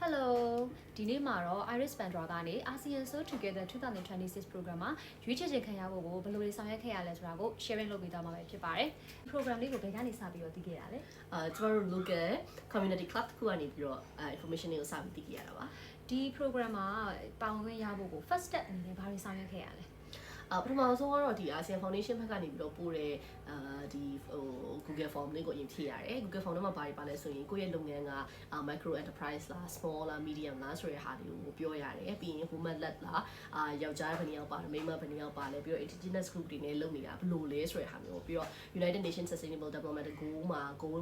Hello ဒီနေ့မှာတော့ Iris Pandra ကနေ ASEAN So Together 2026 program မှာရွေးချယ်ခြင်းခံရဖို့ကိုဘယ်လိုဆောင်ရွက်ခဲ့ရလဲဆိုတာကို sharing လုပ်ပေးသွားမှာဖြစ်ပါတယ်။ program လေးကိုဘယ်ကနေစပြီးတော့သိခဲ့ရလဲ။ကျမတို့ local community club တစ်ခုကနေပြီးတော့ information တွေကိုစပြီးသိခဲ့ရတာပါ။ဒီ program မှာပါဝင်ခွင့်ရဖို့ကို first step အနေနဲ့ဘာတွေဆောင်ရွက်ခဲ့ရလဲပထမဆုံးကတော့ဒီ ASEAN Foundation ဘက်ကနေပြီးတော့ပို့တဲ့ဒီ Google Form လေးကိုအရင်ဖြည့်ရတယ်။ Google Form ထဲမှာဘာတွေပါလဲဆိုရင်ကိုယ့်ရဲ့လုပ်ငန်းက micro enterprise လား small လား medium လားဆိုတဲ့ဟာတွေကိုပြောရတယ်။ပြီးရင် woman led လားယောက်ျားဘယ်နှစ်ယောက်ပါတယ်မိန်းမဘယ်နှစ်ယောက်ပါလဲပြီးတော့ indigenous group တွေနဲ့လုပ်နေတာဘယ်လိုလဲဆိုတဲ့ဟာမျိုးပြီးတော့ United Nations Sustainable Development Goal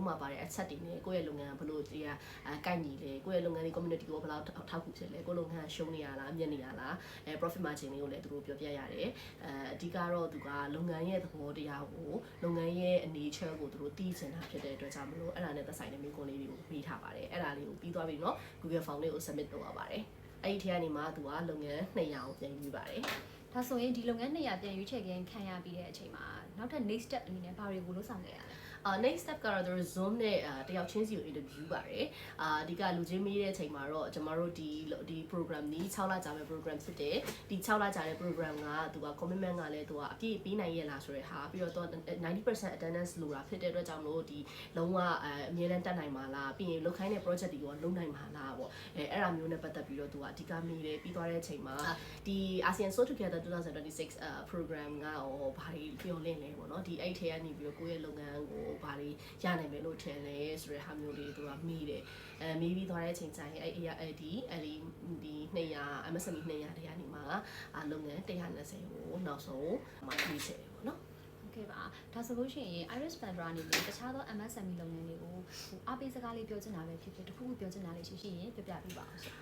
မှာပါတဲ့ asset တွေနဲ့ကိုယ့်ရဲ့လုပ်ငန်းဘယ်လိုတရားကိုက်ညီလဲကိုယ့်ရဲ့လုပ်ငန်းလေး community ကိုဘယ်လောက်ထောက်ကူဖြစ်လဲကိုယ့်လုပ်ငန်းရှုံးနေရလားမြတ်နေရလားprofit margin လေးကိုလည်းသူတို့ပြောပြရတယ်အဓိကတော့သူကလုပ်ငန်းရဲ့သဘောတရားကိုလုပ်ငန်းရဲ့အနေအချက်ကိုသူတို့သိချင်တာဖြစ်တဲ့အတွက်ကြောင့်မလို့အဲ့ဒါနဲ့သက်ဆိုင်တဲ့မိကွန်းလေးတွေကိုပေးထားပါတယ်အဲ့ဒါလေးကိုပြီးသွားပြီเนาะ Google Form လေးကို submit လုပ်ရပါတယ်အဲ့ဒီထဲကနေမှသူကလုပ်ငန်း200ကိုပြန်ယူပါတယ်ဒါဆိုရင်ဒီလုပ်ငန်း200ပြန်ရွေးချယ်ခြင်းခံရပြီးတဲ့အချိန်မှာနောက်ထပ် next step အနေနဲ့ဘာတွေကိုလုပ်ဆောင်ခဲ့ရလဲnext step ကတော့ Zoom နဲ့တယောက်ချင်းစီကို interview ပါတယ်အဓိကလူချင်းမေးတဲ့အချိန်မှာတော့ကျမတို့ဒီ program นี้6လကြာမဲ့ program ဖြစ်တယ်ဒီ6လကြာတဲ့ program ကသူက commitment ကလည်းသူကအပြည့်ပေးနိုင်ရလားဆိုတဲ့ဟာပြီးတော့90% attendance လိုတာဖြစ်တဲ့အတွက်ကြောင့်မလို့ဒီလုံးဝအမြဲတမ်းတက်နိုင်မှာလားပြီးရင်လုပ်ခိုင်းတဲ့ project တွေကိုလုပ်နိုင်မှာလားပေါ့အဲ့ဒါမျိုးနဲ့ပတ်သက်ပြီးတော့သူကအဓိကမေးတယ်ပြီးသွားတဲ့အချိန်မှာဒီ ASEAN So Together 2026 program ကဘာတွေပြောလင့်လဲပေါ့နော်ဒီအဲ့ထဲကနေပြီးတော့ကိုယ့်ရဲ့လုပ်ငန်းကိုဘာတွေရနိုင်မယ်လို့ထင်လဲဆိုတဲ့ဟာမျိုးလေးသူကမေးတယ်မေးပြီးသွားတဲ့အချိန်ကျရင်အဲ့ဒီ200 MSME 200တွေကနေမှလုပ်ငန်း120ကိုနောက်ဆုံးမှပြီးချင်တယ်ပေါ့နော်ကဲပါဒါဆိုလို့ရှိရင် Iris Pandra အနေနဲ့တခြားသော MSME လုပ်ငန်းတွေကိုအားပေးစကားလေးပြောချင်တာပဲဖြစ်ဖြစ်တခုခုပြောချင်တာလေးရှိရင်ပြပြပေးပါဦးရှင်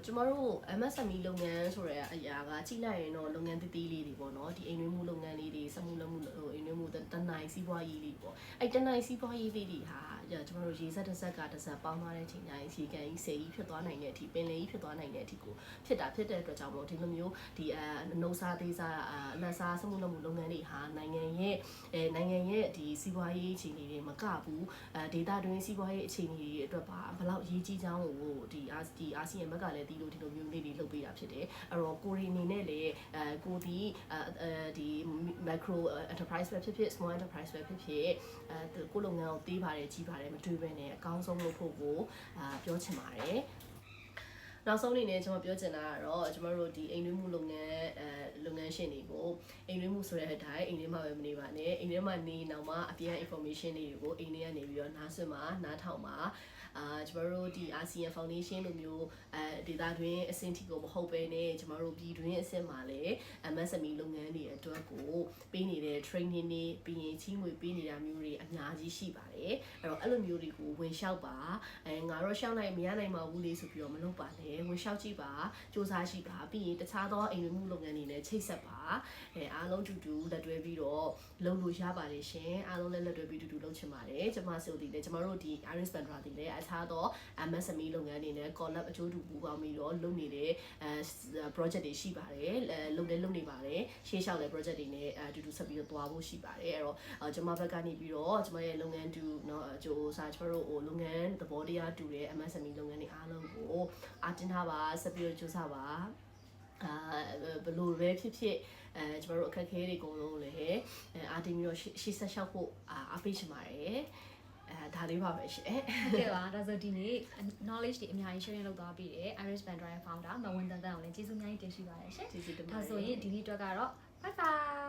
ကျမတို့ MSME လုပ်ငန်းဆိုတဲ့အရာကကြီးလိုက်ရင်တော့လုပ်ငန်းသေးသေးလေးတွေပေါ့နော်ဒီအိမ်တွင်းမှုလုပ်ငန်းလေးတွေစက်မှုလုပ်မှုအိမ်တွင်းမှုတနိုင်စီးပွားရေးလေးပေါ့အဲ့တနိုင်စီးပွားရေးလေးတွေဟာကျမတို့ရေစက်တစ်ဆက်ကတစ်ဆက်ပေါင်းသွားတဲ့ချိန်တိုင်းရေကန်ကြီးစေကြီးဖြစ်သွားနိုင်တဲ့အထိပင်လယ်ကြီးဖြစ်သွားနိုင်တဲ့အထိကိုဖြစ်တဲ့အတွက်ကြောင့်မလို့ဒီလိုမျိုးဒီနှုတ်စားသေးစားလက်စားစက်မှုလုပ်မှုလုပ်ငန်းတွေဟာနိုင်ငံရဲ့ဒီစီးပွားရေးအခြေအနေတွေမကဘူးဒေတာတွင်းစီးပွားရေးအခြေအနေတွေအတွက်ပါဘယ်လောက်ရေးကြီးကြောင်းကိုဒီအာဆီယံဘက်ကလည်းဒီလိုမျိုးလေးတွေလုပ်ပေးတာဖြစ်တယ်အဲ့တော့ကိုရီအနေနဲ့လည်းကိုဒီ micro enterprise ပဲဖြစ်ဖြစ် small enterprise ပဲဖြစ်ဖြစ်ကိုလုပ်ငန်းကိုသေးပါတယ်ကြီးပါတယ်မတွေးဘဲနဲ့အကောင်းဆုံးလုပ်ဖို့ကိုပြောချင်ပါတယ်နောက်ဆုံးအနေနဲ့ကျွန်တော်ပြောချင်တာကတော့ကျွန်တော်တို့ဒီအိမ်တွင်းမှုလုပ်ငန်းရှင်တွေကိုအိမ်တွင်းမှုဆိုတဲ့အတိုင်းအိမ်ထဲမှာပဲမနေပါနဲ့အိမ်ထဲမှာနေနောက်မှအပြင် information တွေကိုအိမ်ထဲကနေပြီးတော့နားဆွင့်မှာနားထောင်မှာကျွန်တော်တို့ဒီ ASEAN Foundation လိုမျိုးဒေတာတွင်းအဆင့်ထိကိုမဟုတ်ပဲနဲ့ကျွန်တော်တို့ပြည်တွင်းအဆင့်မှာလည်း MSME လုပ်ငန်းတွေအတွက်ကိုပေးနေတဲ့ training တွေပြီးရင်ချီးမွေပေးနေတာမျိုးတွေအများကြီးရှိပါတယ်အဲ့လိုမျိုးတွေကိုဝင်လျှောက်ပါငါတော့ရှောက်နိုင်မရနိုင်ပါဘူးလေဆိုပြီးတော့မလုပ်ပါနဲ့ဝင်လျှောက်ကြည့်ပါစူးစမ်းကြည့်ပါပြီးရင်တခြားသောအိမ်ဝင်မှုလုပ်ငန်းတွေနဲ့ချိတ်ဆက်ပါအားလုံးတူလက်တွဲပြီးတော့လုပ်လို့ရပါတယ်ရှင်အားလုံးလည်းလက်တွဲပြီးတူလုပ်ချင်ပါတယ်ကျွန်မဆိုဒီလေကျွန်တော်တို့ဒီ Iris Pandra ဒီလေအခြားသော MSME လုပ်ငန်းတွေနဲ့ collab အကျိုးတူပူးပေါင်းပြီးတော့လုပ်နေတဲ့ project တွေရှိပါတယ်လုပ်နေပါတယ်ရှေ့လျှောက်လည်း project တွေနဲ့အတူဆက်ပြီးတော့သွားဖို့ရှိပါတယ်အဲ့တော့ကျွန်မဘက်ကနေပြီးတော့ကျွန်မရဲ့လုပ်ငန်းတူเนาะကျွန်တော်တို့လုပ်ငန်းသဘောတရားတူတဲ့ MSME လုပ်ငန်းတွေအားလုံးကိုအားတင်ထားပါဆက်ပြီးတော့ကြိုးစားပါဘလို့ပဲဖြစ်ဖြစ်ကျွန်တော်တို့အခက်အခဲတွေအကုန်လုံးလည်းအားတင်ပြီးတော့ရှေ့ဆက်လျှောက်ဖို့အားပေးချင်ပါတယ်ဒါလေးပါပဲရှင်ဟုတ်ကဲ့ပါဒါဆိုဒီနေ့ knowledge တွေအများကြီး sharing လုပ်သွားပြီးတယ် Iris Pandra ရဲ့ founder မဝင်းတန်တန်ကိုလည်းကျေးဇူးအများကြီးတင်ရှိပါတယ်ရှင်ကျေးဇူးတင်ပါတယ်ဒါဆိုရင်ဒီနေ့အတွက်ကတော့ bye bye